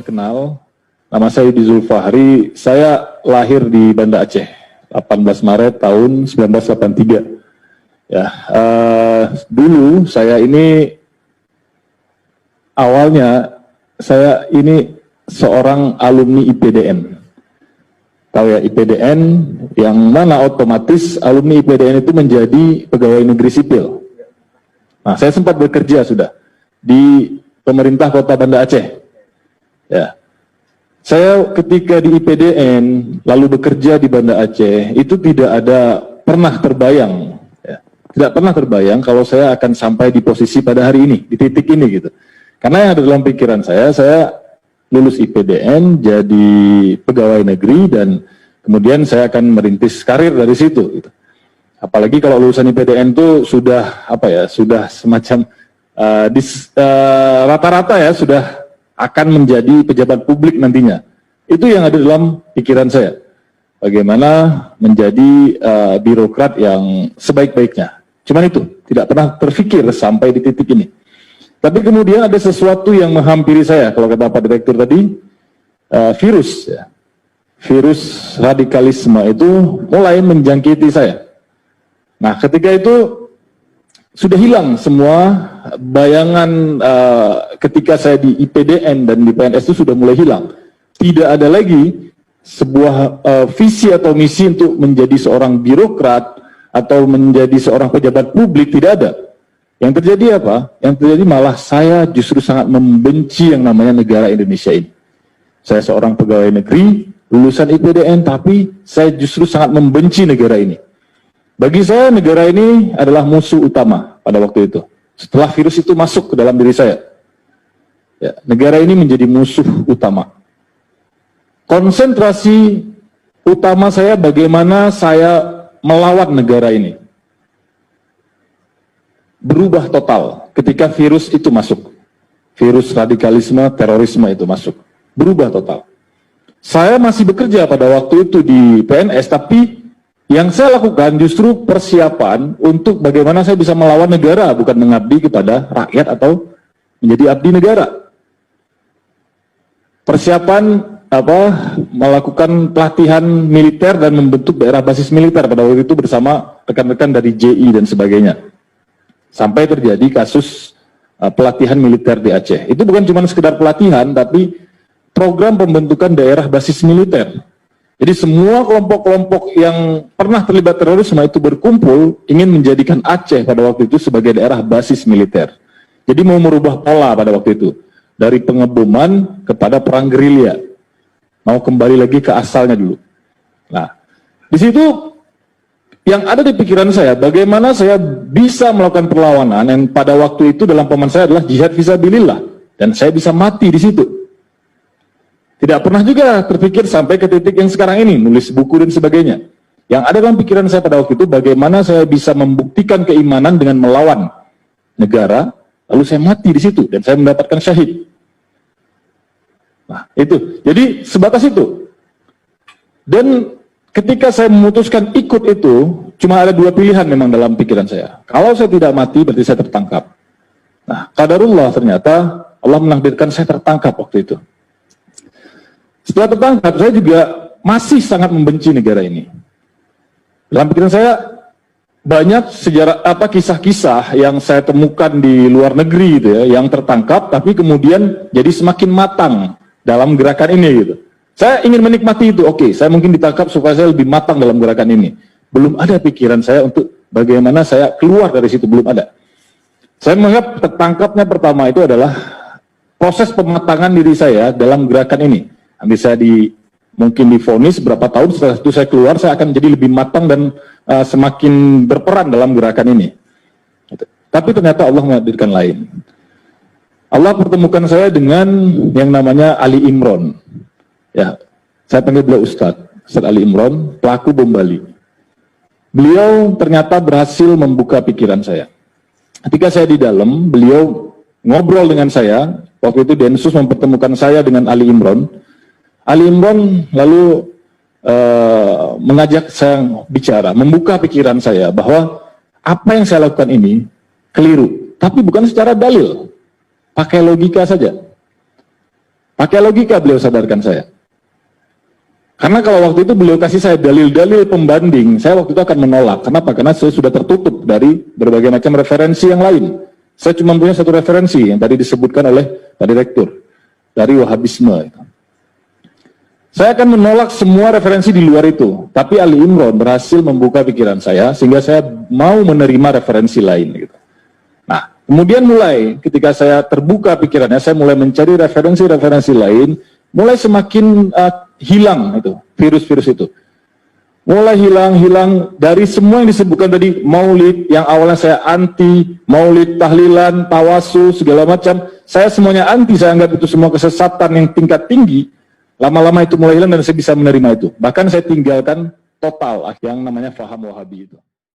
kenal, nama saya Yudi Zulfahri, saya lahir di Banda Aceh, 18 Maret tahun 1983. Ya, dulu saya ini awalnya saya ini seorang alumni IPDN. Tahu ya IPDN, yang mana otomatis alumni IPDN itu menjadi pegawai negeri sipil. Nah, saya sempat bekerja sudah di pemerintah Kota Banda Aceh. Ya, saya ketika di IPDN lalu bekerja di Banda Aceh itu tidak ada pernah terbayang, ya, tidak pernah terbayang kalau saya akan sampai di posisi pada hari ini, di titik ini gitu. Karena yang ada dalam pikiran saya lulus IPDN jadi pegawai negeri dan kemudian saya akan merintis karir dari situ. Gitu. Apalagi kalau lulusan IPDN itu sudah apa ya, sudah semacam rata-rata ya sudah akan menjadi pejabat publik nantinya. Itu yang ada dalam pikiran saya. Bagaimana menjadi birokrat yang sebaik-baiknya. Cuman itu, tidak pernah terfikir sampai di titik ini. Tapi kemudian ada sesuatu yang menghampiri saya, kalau kata Pak Direktur tadi, virus. Ya. Virus radikalisme itu mulai menjangkiti saya. Nah, ketika itu sudah hilang semua bayangan ketika saya di IPDN dan di PNS itu sudah mulai hilang. Tidak ada lagi sebuah visi atau misi untuk menjadi seorang birokrat atau menjadi seorang pejabat publik, tidak ada. Yang terjadi apa? Yang terjadi malah saya justru sangat membenci yang namanya negara Indonesia ini. Saya seorang pegawai negeri, lulusan IPDN, tapi saya justru sangat membenci negara ini. Bagi saya negara ini adalah musuh utama pada waktu itu. Setelah virus itu masuk ke dalam diri saya, ya, negara ini menjadi musuh utama. Konsentrasi utama saya bagaimana saya melawan negara ini. Berubah total ketika virus itu masuk. Virus radikalisme, terorisme itu masuk. Berubah total. Saya masih bekerja pada waktu itu di PNS, tapi yang saya lakukan justru persiapan untuk bagaimana saya bisa melawan negara, bukan mengabdi kepada rakyat atau menjadi abdi negara. Persiapan melakukan pelatihan militer dan membentuk daerah basis militer pada waktu itu bersama rekan-rekan dari JI dan sebagainya. Sampai terjadi kasus pelatihan militer di Aceh. Itu bukan cuma sekedar pelatihan, tapi program pembentukan daerah basis militer. Jadi semua kelompok-kelompok yang pernah terlibat terorisme itu berkumpul ingin menjadikan Aceh pada waktu itu sebagai daerah basis militer. Jadi mau merubah pola pada waktu itu. Dari pengeboman kepada perang gerilya. Mau kembali lagi ke asalnya dulu. Nah, di situ yang ada di pikiran saya, bagaimana saya bisa melakukan perlawanan yang pada waktu itu dalam pemahaman saya adalah jihad fisabilillah. Dan saya bisa mati di situ. Tidak pernah juga terpikir sampai ke titik yang sekarang ini, nulis buku dan sebagainya. Yang ada dalam pikiran saya pada waktu itu, bagaimana saya bisa membuktikan keimanan dengan melawan negara, lalu saya mati di situ, dan saya mendapatkan syahid. Nah, itu. Jadi, sebatas itu. Dan ketika saya memutuskan ikut itu, cuma ada dua pilihan memang dalam pikiran saya. Kalau saya tidak mati, berarti saya tertangkap. Nah, qadarullah ternyata, Allah menakdirkan saya tertangkap waktu itu. Setelah tertangkap, saya juga masih sangat membenci negara ini. Dalam pikiran saya, banyak sejarah kisah-kisah yang saya temukan di luar negeri gitu ya, yang tertangkap tapi kemudian jadi semakin matang dalam gerakan ini gitu. Saya ingin menikmati itu, oke, saya mungkin ditangkap supaya saya lebih matang dalam gerakan ini. Belum ada pikiran saya untuk bagaimana saya keluar dari situ, belum ada. Saya menganggap tertangkapnya pertama itu adalah proses pematangan diri saya dalam gerakan ini. Nanti saya mungkin divonis berapa tahun, setelah itu saya keluar, saya akan jadi lebih matang dan semakin berperan dalam gerakan ini. Tapi ternyata Allah menghadirkan lain. Allah pertemukan saya dengan yang namanya Ali Imron. Ya, saya panggil beliau Ustadz Ali Imron, pelaku bom Bali. Beliau ternyata berhasil membuka pikiran saya. Ketika saya di dalam, beliau ngobrol dengan saya, waktu itu Densus mempertemukan saya dengan Ali Imron. Ali Imron lalu mengajak saya bicara, membuka pikiran saya bahwa apa yang saya lakukan ini keliru, tapi bukan secara dalil, pakai logika saja. Pakai logika beliau sadarkan saya. Karena kalau waktu itu beliau kasih saya dalil-dalil pembanding, saya waktu itu akan menolak. Kenapa? Karena saya sudah tertutup dari berbagai macam referensi yang lain. Saya cuma punya satu referensi yang tadi disebutkan oleh Pak Direktur, dari Wahabisme. Saya akan menolak semua referensi di luar itu. Tapi Ali Imron berhasil membuka pikiran saya, sehingga saya mau menerima referensi lain. Gitu. Nah, kemudian mulai ketika saya terbuka pikirannya, saya mulai mencari referensi-referensi lain, mulai semakin hilang itu virus-virus itu. Mulai hilang dari semua yang disebutkan tadi, maulid yang awalnya saya anti, maulid, tahlilan, tawasul, segala macam, saya semuanya anti, saya anggap itu semua kesesatan yang tingkat tinggi. Lama-lama itu mulai hilang dan saya bisa menerima itu. Bahkan saya tinggalkan total yang namanya faham Wahabi itu.